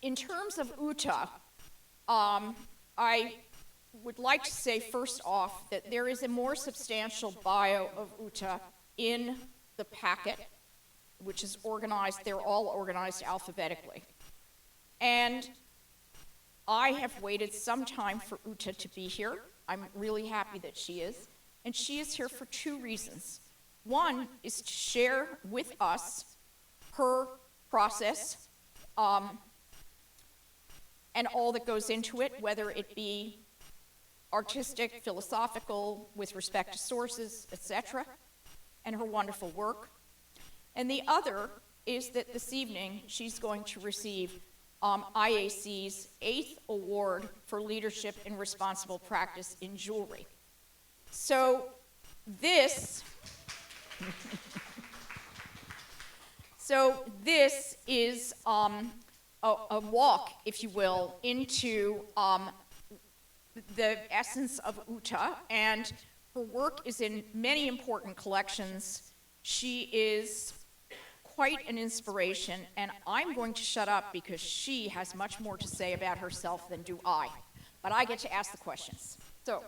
In terms of Uta, I would like to say first off that there is a more substantial bio of Uta in the packet, which is organized, they're all organized alphabetically. And I have waited some time for Uta to be here. I'm really happy that she is. And she is here for two reasons. One is to share with us her process and all that goes into it, whether it be artistic, philosophical, with respect to sources, etc., and her wonderful work. And the other is that this evening she's going to receive IAC's 8th award for leadership in responsible practice in jewelry. So this is a walk, if you will, into the essence of Uta, and her work is in many important collections. She is quite an inspiration, and I'm going to shut up because she has much more to say about herself than do I. But I get to ask the questions. So.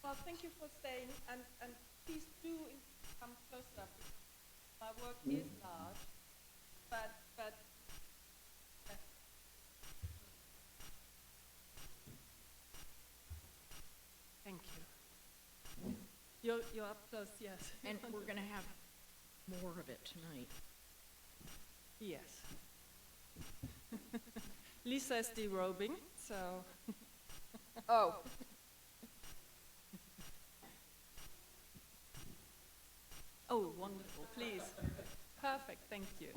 Well, thank you for staying, and please do come closer. My work is large, but thank you. You're up close, yes. And we're going to have more of it tonight. Yes. Lisa is derobing, so. Oh. Oh, wonderful, please. Perfect, thank you.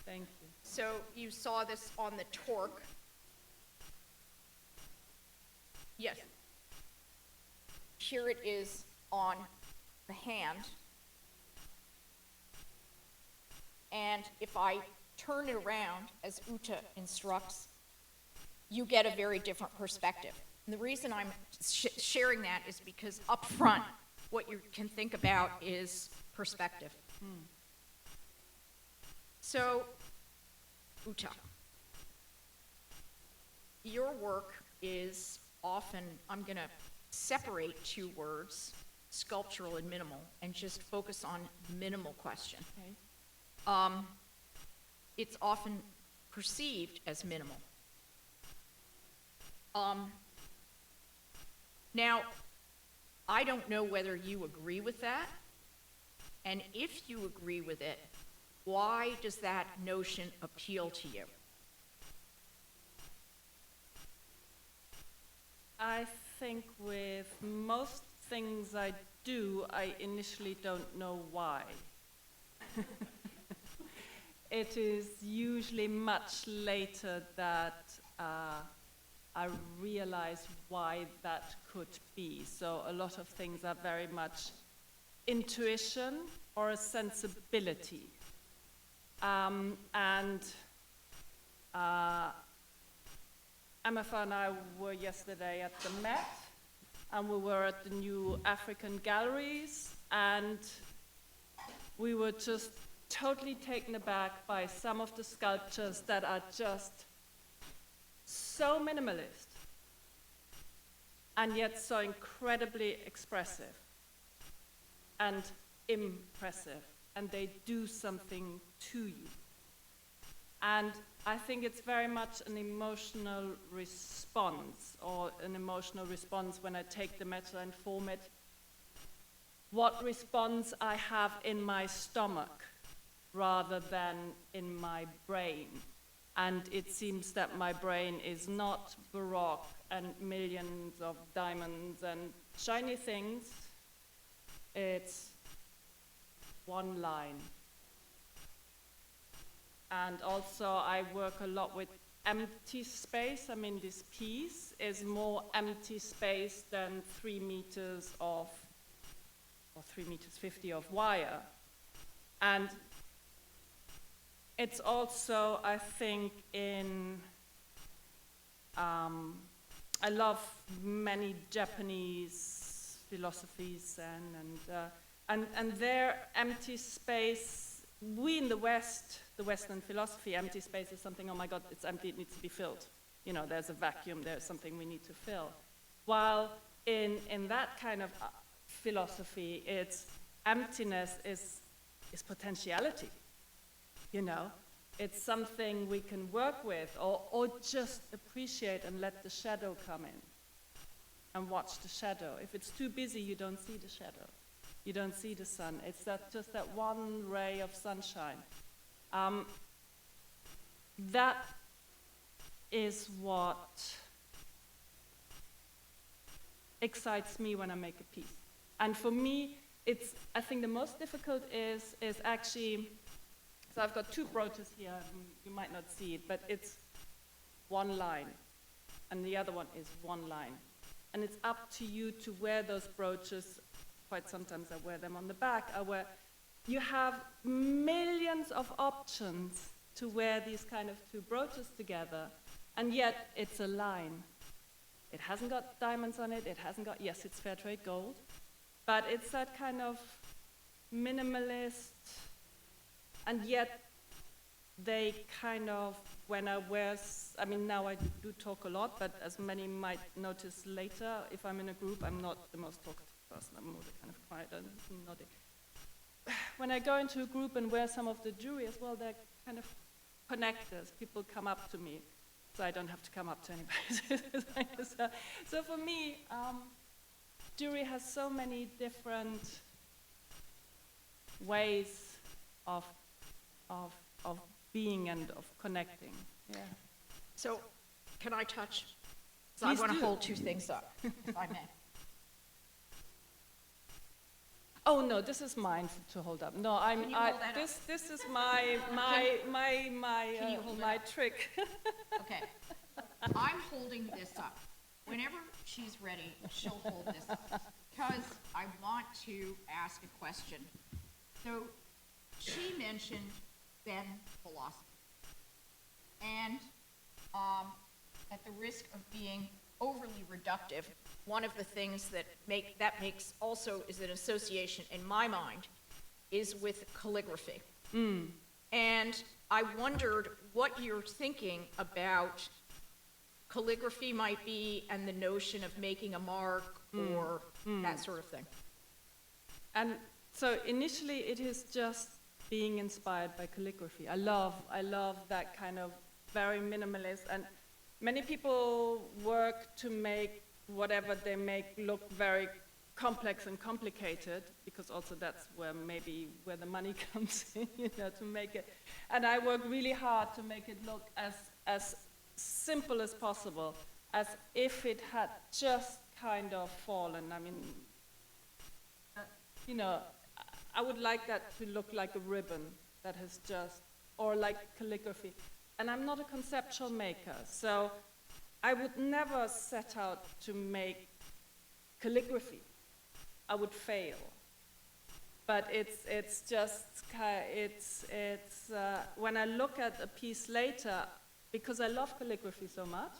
Thank you. So you saw this on the torque. Yes. Here it is on the hand. And if I turn it around, as Uta instructs, you get a very different perspective. And the reason I'm sharing that is because up front, what you can think about is perspective. So, Uta, your work is often, I'm going to separate two words, sculptural and minimal, and just focus on the minimal question. Okay. It's often perceived as minimal. Now, I don't know whether you agree with that, and if you agree with it, why does that notion appeal to you? I think with most things I do, I initially don't know why. It is usually much later that I realize why that could be. So a lot of things are very much intuition or a sensibility. MFA and I were yesterday at the Met, and we were at the new African galleries, and we were just totally taken aback by some of the sculptures that are just so minimalist and yet so incredibly expressive and impressive, and they do something to you. And I think it's very much an emotional response, or an emotional response when I take the metal and form it. What response I have in my stomach rather than in my brain. And it seems that my brain is not baroque and millions of diamonds and shiny things. It's one line. And also I work a lot with empty space. I mean, this piece is more empty space than 3 meters of, or 3 meters 50 of wire. And it's also, I think, in I love many Japanese philosophies and their empty space. We in the West, the Western philosophy, empty space is something, oh my God, it's empty, it needs to be filled. You know, there's a vacuum, there's something we need to fill. While in that kind of philosophy, it's emptiness is potentiality, you know? It's something we can work with or just appreciate and let the shadow come in and watch the shadow. If it's too busy, you don't see the shadow. You don't see the sun. It's just that one ray of sunshine. That is what excites me when I make a piece. And for me, I think the most difficult is actually, so I've got two brooches here, you might not see it, but it's one line, and the other one is one line. And it's up to you to wear those brooches. Quite sometimes I wear them on the back. You have millions of options to wear these kind of two brooches together, and yet it's a line. It hasn't got diamonds on it, yes, it's fair trade gold, but it's that kind of minimalist, and yet they kind of, when I wear, now I do talk a lot, but as many might notice later, if I'm in a group, I'm not the most talkative person, I'm more the kind of quiet and nodding. When I go into a group and wear some of the jewelry as well, they're kind of connectors. People come up to me, so I don't have to come up to anybody. So for me, jewelry has so many different ways of being and of connecting. Yeah. So, can I touch? So I want to hold two things up, if I may. Oh no, this is mine to hold up. No, this is my trick. Okay. I'm holding this up. Whenever she's ready, she'll hold this up. Because I want to ask a question. So, she mentioned Zen philosophy. And at the risk of being overly reductive, one of the things that makes also is an association in my mind is with calligraphy. And I wondered what you're thinking about calligraphy might be and the notion of making a mark or that sort of thing. And so initially it is just being inspired by calligraphy. I love that kind of very minimalist, and many people work to make whatever they make look very complex and complicated, because also that's where the money comes in, to make it. And I work really hard to make it look as simple as possible, as if it had just kind of fallen. I would like that to look like a ribbon that has just, or like calligraphy. And I'm not a conceptual maker, so I would never set out to make calligraphy. I would fail. But it's when I look at a piece later, because I love calligraphy so much,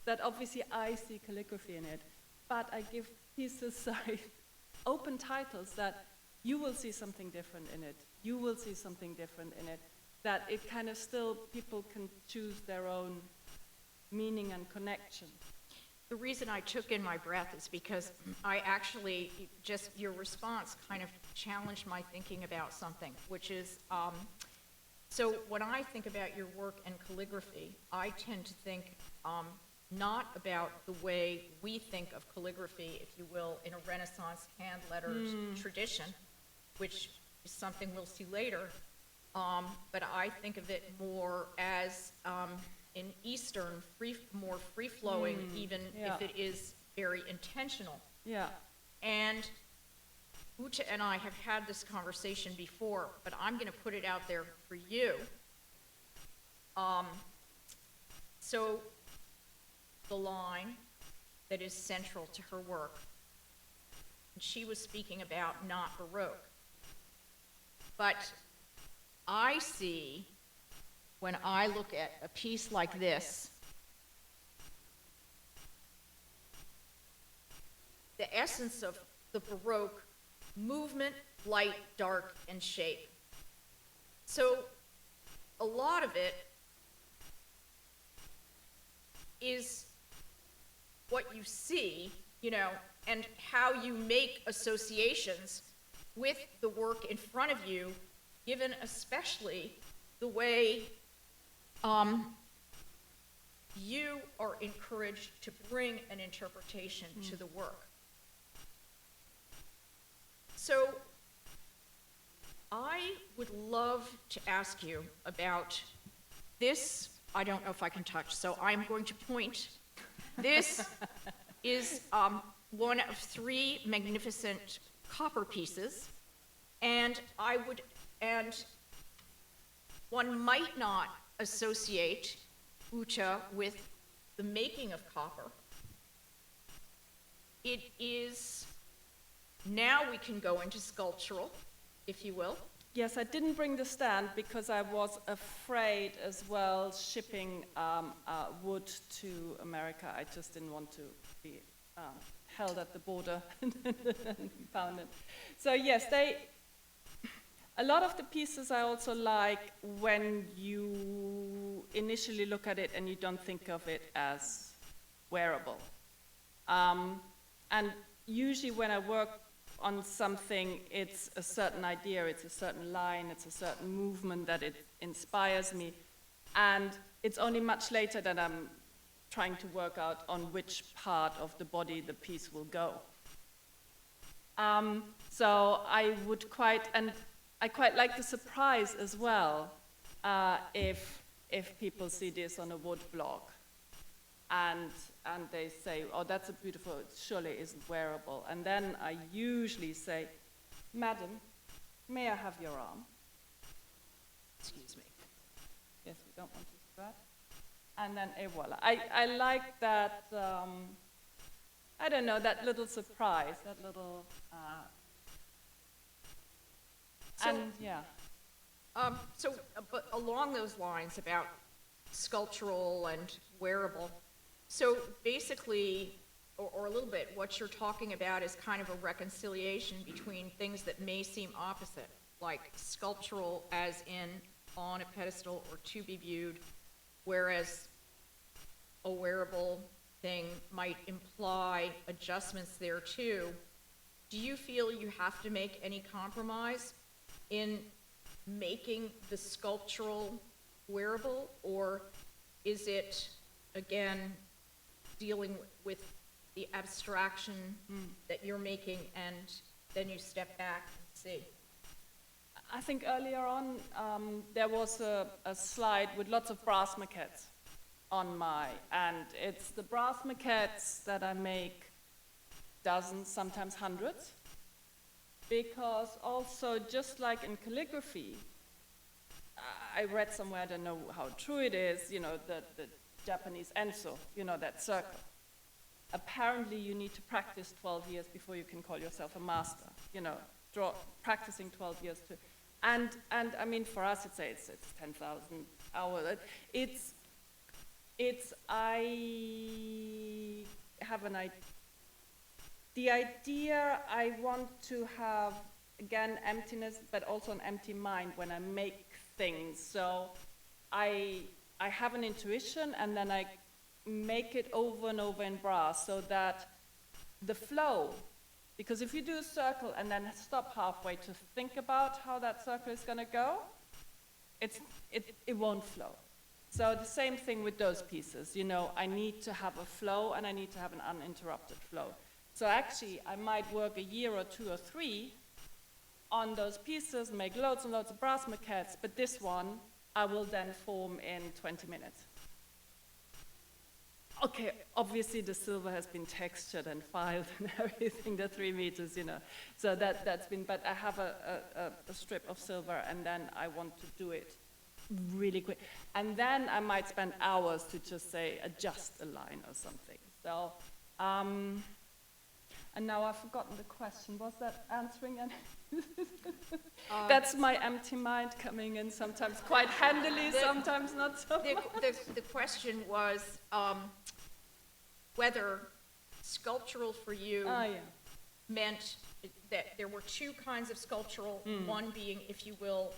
that obviously I see calligraphy in it, but I give pieces open titles that you will see something different in it. You will see something different in it. That it kind of still, people can choose their own meaning and connection. The reason I took in my breath is because I actually, just your response kind of challenged my thinking about something, which is, so when I think about your work and calligraphy, I tend to think not about the way we think of calligraphy, if you will, in a Renaissance hand letters tradition, which is something we'll see later, but I think of it more as in Eastern, more free-flowing, even if it is very intentional. Yeah. And Ute and I have had this conversation before, but I'm going to put it out there for you. So the line that is central to her work, and she was speaking about not Baroque. But I see, when I look at a piece like this, essence of the Baroque: movement, light, dark, and shape. So a lot of it is what you see, and how you make associations with the work in front of you, given especially the way you are encouraged to bring an interpretation to the work. So I would love to ask you about this. I don't know if I can touch, so I'm going to point. This is one of 3 magnificent copper pieces, and one might not associate Uta with the making of copper. It is, now we can go into sculptural, if you will. Yes, I didn't bring the stand because I was afraid as well shipping wood to America. I just didn't want to be held at the border and found it. So yes, a lot of the pieces I also like when you initially look at it and you don't think of it as wearable. And usually when I work on something, it's a certain idea, it's a certain line, it's a certain movement that it inspires me. And it's only much later that I'm trying to work out on which part of the body the piece will go. So I quite like the surprise as well, if people see this on a wood block and they say, oh, that's a beautiful, it surely isn't wearable. And then I usually say, madam, may I have your arm? Excuse me. Yes, we don't want to scratch. And then, et voila. I like that, I don't know, that little surprise, that little, But along those lines about sculptural and wearable, so basically, or a little bit, what you're talking about is kind of a reconciliation between things that may seem opposite, like sculptural as in on a pedestal or to be viewed, whereas a wearable thing might imply adjustments there too. Do you feel you have to make any compromise in making the sculptural wearable, or is it, again, dealing with the abstraction that you're making and then you step back and see? I think earlier on there was a slide with lots of brass maquettes on and it's the brass maquettes that I make dozens, sometimes hundreds, because also just like in calligraphy, I read somewhere, I don't know how true it is, the Japanese enso, that circle. Apparently you need to practice 12 years before you can call yourself a master, practicing 12 years to, and I mean, for us it's 10,000 hours. I have an idea. The idea, I want to have, again, emptiness, but also an empty mind when I make things. So I have an intuition, and then I make it over and over in brass, so that the flow, because if you do a circle and then stop halfway to think about how that circle is going to go, it won't flow. So the same thing with those pieces, I need to have a flow and I need to have an uninterrupted flow. So actually, I might work a year or 2 or 3 on those pieces, make loads and loads of brass maquettes, but this one I will then form in 20 minutes. Okay, obviously the silver has been textured and filed and everything, the 3 meters, So that's been, but I have a strip of silver and then I want to do it really quick. And then I might spend hours to just say, adjust a line or something. So, and now I've forgotten the question. Was that answering any? That's my empty mind coming in sometimes quite handily, sometimes not so much. The question was whether sculptural for you meant that there were two kinds of sculptural, one being, if you will,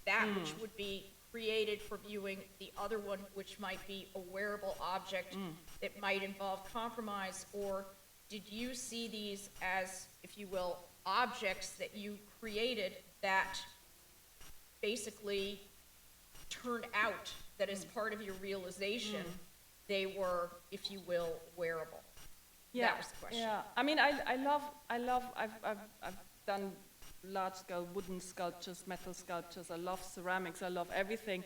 that which would be created for viewing, the other one which might be a wearable object that might involve compromise, or did you see these as, if you will, objects that you created that basically turned out that as part of your realization, they were, if you will, wearable? Yeah, that was the question. Yeah, I mean, I love, I've done large-scale wooden sculptures, metal sculptures. I love ceramics. I love everything.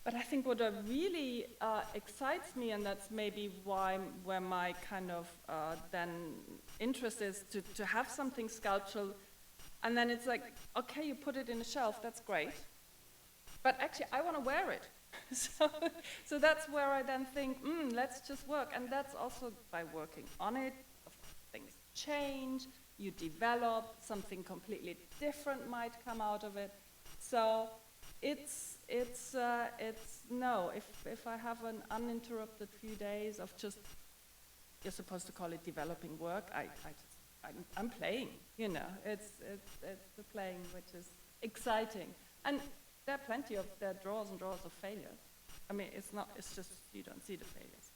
But I think what really excites me, and that's maybe where my kind of then interest is to have something sculptural, and then it's like, okay, you put it in a shelf, that's great, but actually I want to wear it. So that's where I then think, let's just work, and that's also by working on it, things change, you develop, something completely different might come out of it. So it's no, if I have an uninterrupted few days of just, you're supposed to call it developing work, I'm playing, you know, it's the playing which is exciting. And there are plenty of, there are drawers and drawers of failure. I mean, it's just, you don't see the failures.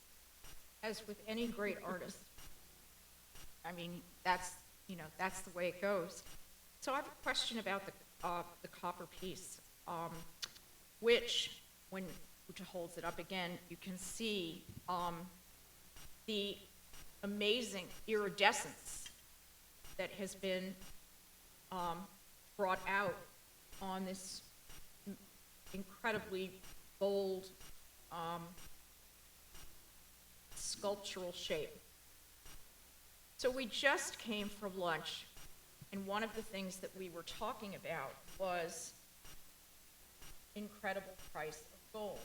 As with any great artist, I mean, that's the way it goes. So I have a question about the copper piece, which, when Uta holds it up again, you can see the amazing iridescence that has been brought out on this incredibly bold sculptural shape. So we just came from lunch, and one of the things that we were talking about was incredible price of gold.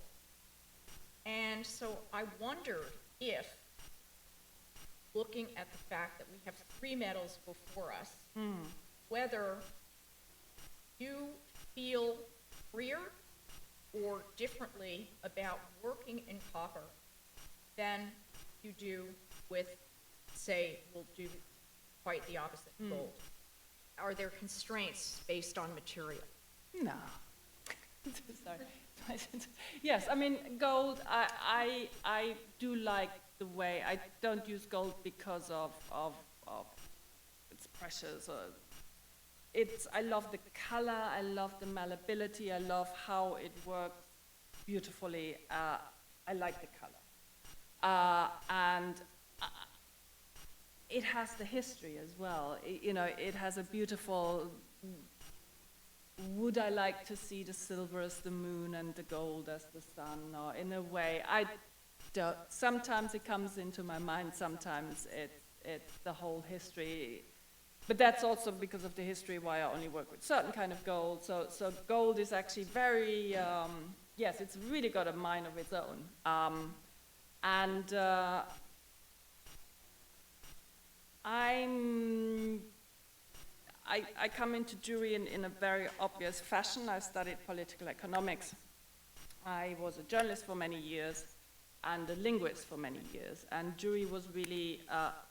And so I wondered if, looking at the fact that we have 3 metals before us, whether you feel freer or differently about working in copper than you do with, say, we'll do quite the opposite, gold. Are there constraints based on material? No. Sorry. Yes, I mean, gold, I do like the way, I don't use gold because of its pressures, or I love the color, I love the malleability, I love how it works beautifully. I like the color. And it has the history as well. It has a beautiful, would I like to see the silver as the moon and the gold as the sun? Or in a way, I don't. Sometimes it comes into my mind, sometimes it's the whole history. But that's also because of the history why I only work with certain kind of gold. So gold is actually very, yes, it's really got a mind of its own. I come into jury in a very obvious fashion. I studied political economics. I was a journalist for many years and a linguist for many years. And jury was really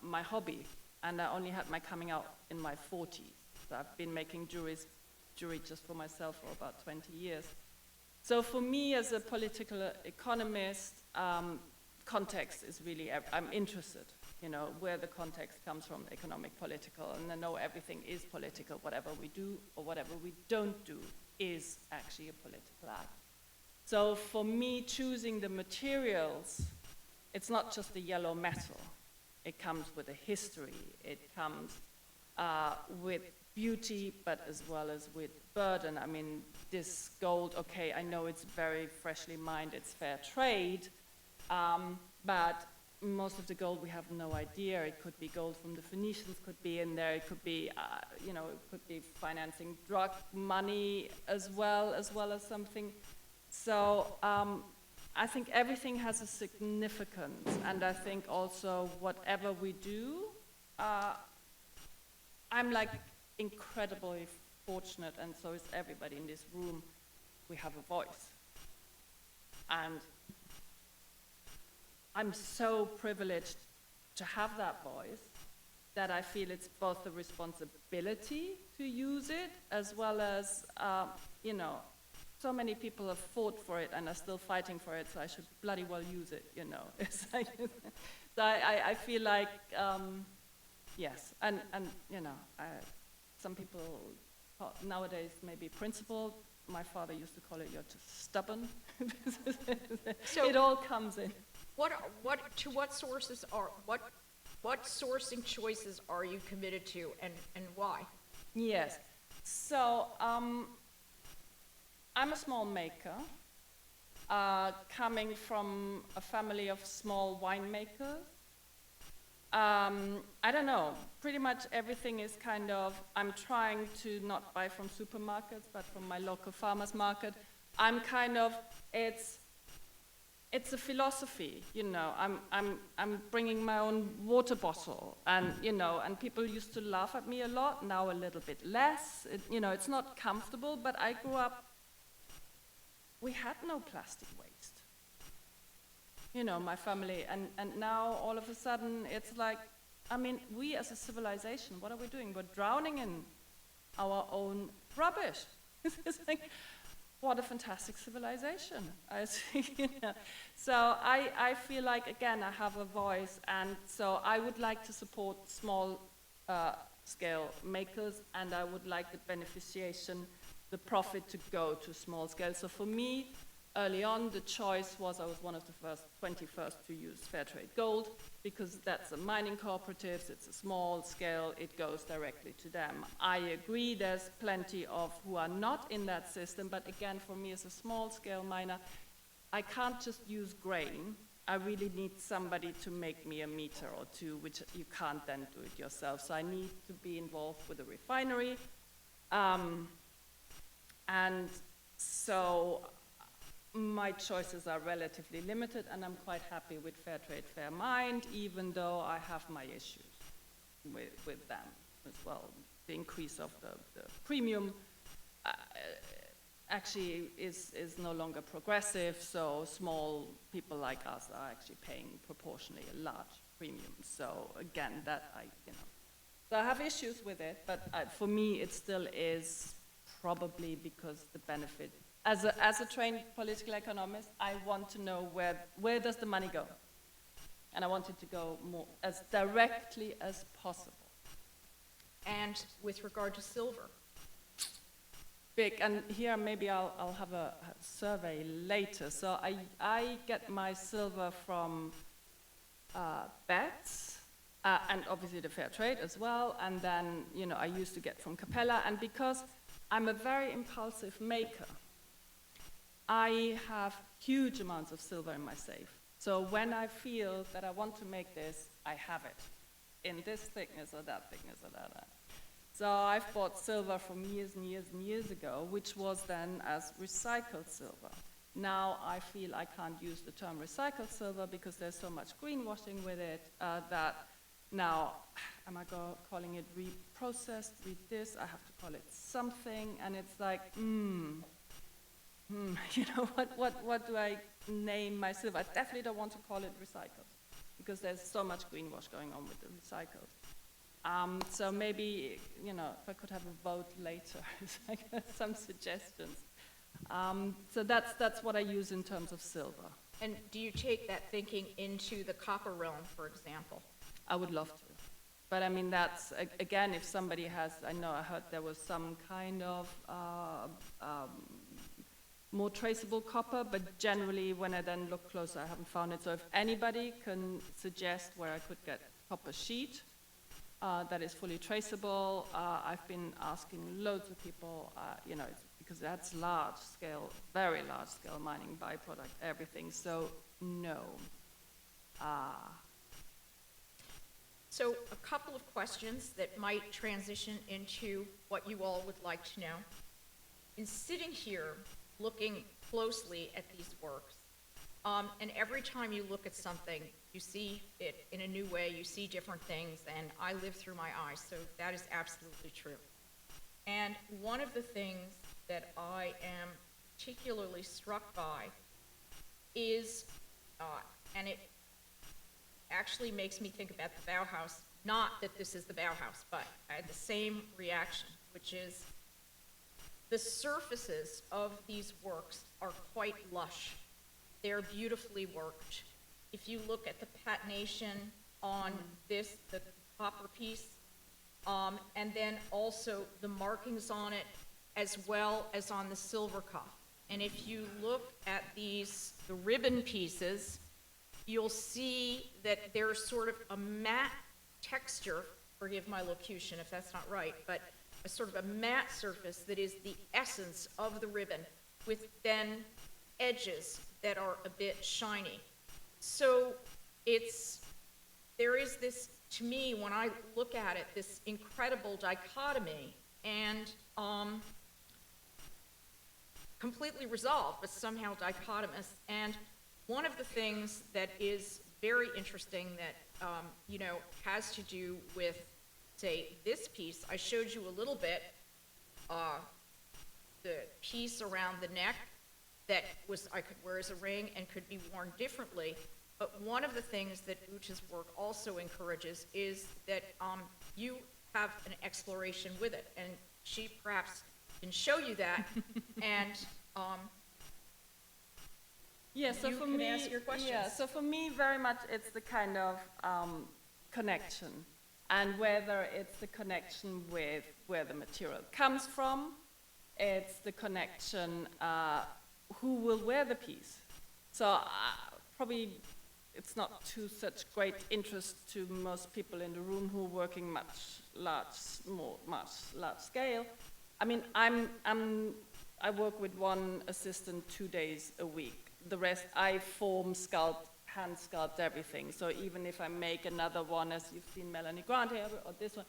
my hobby. And I only had my coming out in my 40s. So I've been making jury just for myself for about 20 years. So for me as a political economist, context is really, I'm interested, where the context comes from, economic, political, and I know everything is political. Whatever we do or whatever we don't do is actually a political act. So for me, choosing the materials, it's not just the yellow metal. It comes with a history. It comes with beauty, but as well as with burden. I mean, this gold, okay, I know it's very freshly mined, it's fair trade, but most of the gold we have no idea. It could be gold from the Phoenicians, could be in there. It could be, it could be financing drug money as well as something. So I think everything has a significance, and I think also whatever we do, I'm like incredibly fortunate, and so is everybody in this room. We have a voice, and I'm so privileged to have that voice, that I feel it's both a responsibility to use it, as well as, you know, so many people have fought for it and are still fighting for it, so I should bloody well use it, you know. It's like, so I feel like, yes, and you know, some people nowadays maybe principled. My father used to call it, you're just stubborn. So it all comes in. what sourcing choices are you committed to, and why? Yes. So I'm a small maker, coming from a family of small winemakers. I don't know, pretty much everything is kind of, I'm trying to not buy from supermarkets, but from my local farmers market. I'm kind of, it's a philosophy, you know. I'm bringing my own water bottle, and you know, and people used to laugh at me a lot. Now a little bit less. You know, it's not comfortable. But I grew up. We had no plastic waste. You know, my family, and now all of a sudden it's like, I mean, we as a civilization, what are we doing? We're drowning in our own rubbish. It's like, what a fantastic civilization. I see, you know. So I feel like, again, I have a voice, and so I would like to support small scale makers, and I would like the beneficiation, the profit to go to small scale. So for me, early on, the choice was, I was one of the 21st to use Fairtrade Gold, because that's a mining cooperatives, it's a small scale, it goes directly to them. I agree there's plenty of who are not in that system, but again, for me as a small scale miner, I can't just use grain. I really need somebody to make me a meter or two, which you can't then do it yourself. So I need to be involved with a refinery. And so my choices are relatively limited, and I'm quite happy with Fairtrade Fair Mind, even though I have my issues with them as well. The increase of the premium actually is no longer progressive, so small people like us are actually paying proportionally a large premium. So again, that so I have issues with it, but for me it still is probably because the benefit. As a trained political economist, I want to know where does the money go? And I want it to go more as directly as possible. And with regard to silver? Big, and here maybe I'll have a survey later. So I get my silver from bets, and obviously the fair trade as well, and then, you know, I used to get from Capella, and because I'm a very impulsive maker, I have huge amounts of silver in my safe. So when I feel that I want to make this, I have it in this thickness or that thickness or that. So I've bought silver from years and years and years ago, which was then as recycled silver. Now I feel I can't use the term recycled silver because there's so much greenwashing with it that now, am I calling it reprocessed, this? I have to call it something, and it's like, you know, what do I name my silver? I definitely don't want to call it recycled because there's so much greenwash going on with the recycled. So maybe, you know, if I could have a vote later, some suggestions. So that's what I use in terms of silver. And do you take that thinking into the copper realm, for example? I would love to. But I mean, that's, again, if somebody has, I heard there was some kind of more traceable copper, but generally when I then look closer, I haven't found it. So if anybody can suggest where I could get copper sheet that is fully traceable, I've been asking loads of people, you know, because that's large scale, very large scale mining byproduct, everything, so no. So a couple of questions that might transition into what you all would like to know. In sitting here, looking closely at these works, and every time you look at something, you see it in a new way, you see different things, and I live through my eyes, so that is absolutely true. And one of the things that I am particularly struck by is, and it actually makes me think about the Bauhaus not that this is the Bauhaus, but I had the same reaction, which is the surfaces of these works are quite lush. They're beautifully worked. If you look at the patination on this, the copper piece, and then also the markings on it, as well as on the silver cuff. And if you look at these, the ribbon pieces, you'll see that there's sort of a matte texture, forgive my locution if that's not right, but a sort of a matte surface that is the essence of the ribbon, with then edges that are a bit shiny. So there is this, to me, when I look at it, this incredible dichotomy, and completely resolved, but somehow dichotomous. And one of the things that is very interesting that, has to do with, say, this piece, I showed you a little bit, the piece around the neck that I could wear as a ring and could be worn differently. But one of the things that Uta's work also encourages is that you have an exploration with it, and she perhaps can show you that, and Yeah, so you for can me, ask your questions. yeah, so for me, very much it's the kind of connection, and whether it's the connection with where the material comes from, it's the connection who will wear the piece. So probably it's not to such great interest to most people in the room who are working much large scale. I mean, I work with one assistant 2 days a week. The rest, I form, sculpt, hand sculpt everything. So even if I make another one, as you've seen Melanie Grant here, or this one,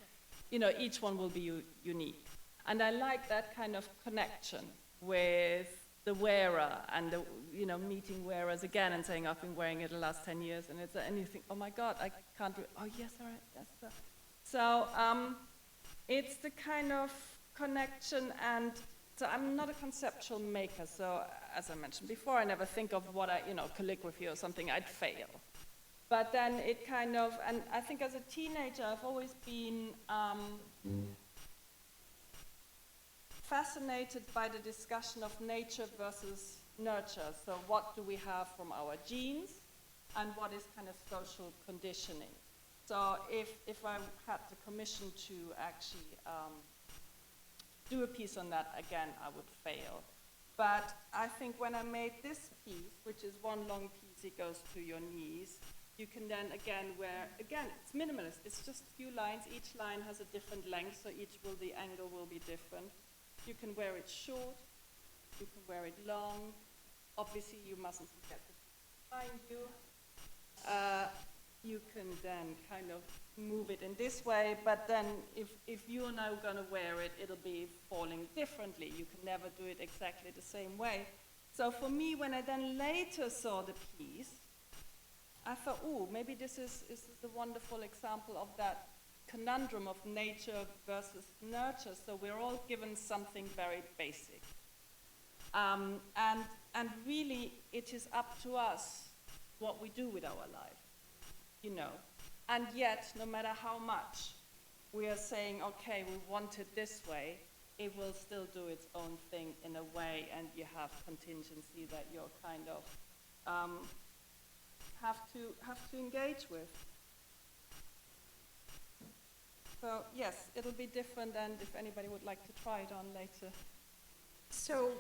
each one will be unique. And I like that kind of connection with the wearer and meeting wearers again and saying, I've been wearing it the last 10 years, and you think, oh my God, I can't do it. Oh yes, all right, yes. So it's the kind of connection, and so I'm not a conceptual maker, so as I mentioned before, I never think of what calligraphy or something, I'd fail. But then it kind of, and I think as a teenager, I've always been fascinated by the discussion of nature versus nurture. So what do we have from our genes, and what is kind of social conditioning? So if I had the commission to actually do a piece on that, again, I would fail. But I think when I made this piece, which is one long piece, it goes to your knees, you can then again wear, it's minimalist, it's just a few lines, each line has a different length, so the angle will be different. You can wear it short, you can wear it long. Obviously, you mustn't forget the behind you. You can then kind of move it in this way, but then if you are now going to wear it, it'll be falling differently. You can never do it exactly the same way. So for me, when I then later saw the piece, I thought, oh, maybe this is a wonderful example of that conundrum of nature versus nurture. So we're all given something very basic. And really, it is up to us what we do with our life. And yet, no matter how much we are saying, okay, we want it this way, it will still do its own thing in a way, and you have contingency that you're kind of have to engage with. So yes, it'll be different, and if anybody would like to try it on later. So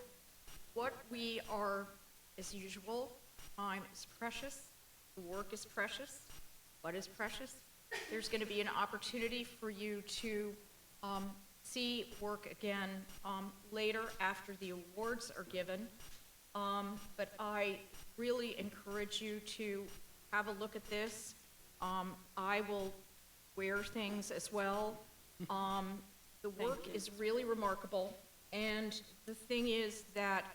what we are, as usual, time is precious, the work is precious. What is precious? There's going to be an opportunity for you to see work again later after the awards are given. But I really encourage you to have a look at this. I will wear things as well. The work is really remarkable. And the thing is that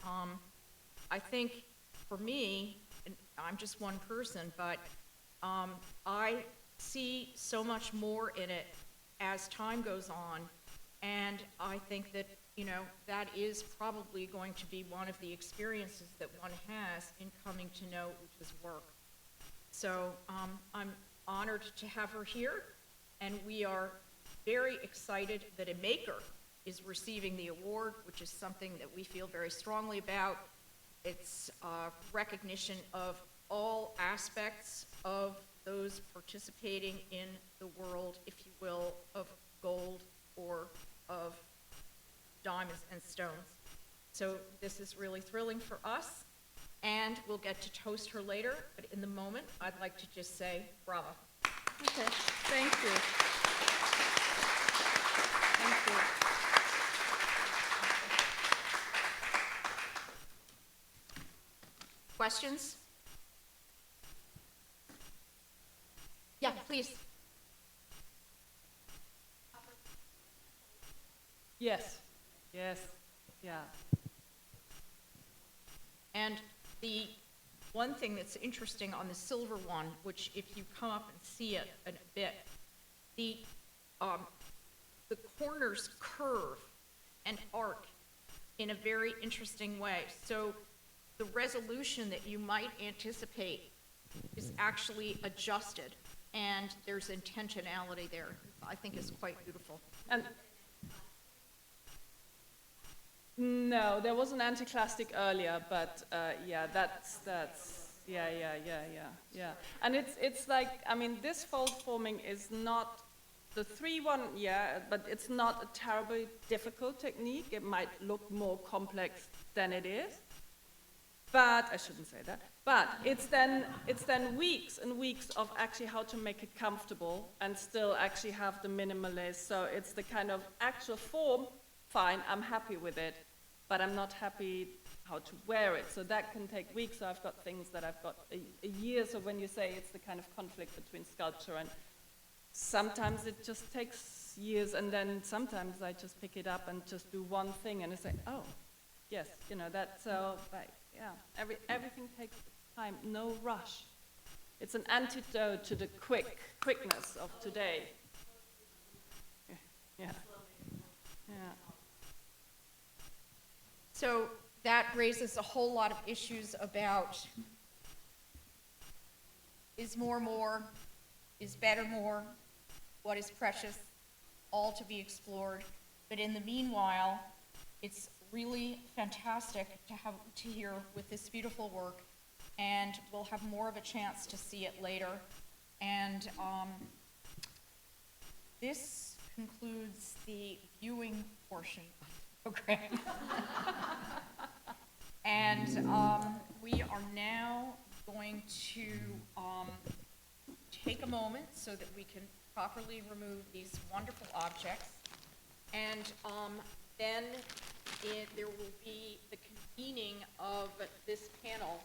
I think for me, and I'm just one person, but I see so much more in it as time goes on, and I think that, that is probably going to be one of the experiences that one has in coming to know Uta's work. So I'm honored to have her here, and we are very excited that a maker is receiving the award, which is something that we feel very strongly about. It's recognition of all aspects of those participating in the world, if you will, of gold or of diamonds and stones. So this is really thrilling for us, and we'll get to toast her later, but in the moment, I'd like to just say bravo. Okay, thank you. Thank you. Questions? Yeah, please. Yes, yes, yeah. And the one thing that's interesting on the silver one, which if you come up and see it a bit, the corners curve and arc in a very interesting way. So the resolution that you might anticipate is actually adjusted, and there's intentionality there. I think is quite beautiful. And no, there was an anticlastic earlier, but yeah, that's yeah. And it's like, I mean, this fold forming is not the 3-1, yeah, but it's not a terribly difficult technique. It might look more complex than it is, but I shouldn't say that. But it's then weeks and weeks of actually how to make it comfortable and still actually have the minimalist. So it's the kind of actual form. Fine, I'm happy with it, but I'm not happy how to wear it. So that can take weeks. So I've got things that I've got a year. So when you say it's the kind of conflict between sculpture and sometimes it just takes years, and then sometimes I just pick it up and just do one thing and I say, oh, yes, you know, that's so, right, yeah. Everything takes time, no rush. It's an antidote to the quickness of today. Yeah. Yeah. So that raises a whole lot of issues about is more, is better more, what is precious, all to be explored. But in the meanwhile, it's really fantastic to hear with this beautiful work, and we'll have more of a chance to see it later. And this concludes the viewing portion of the program. And we are now going to take a moment so that we can properly remove these wonderful objects. And then there will be the convening of this panel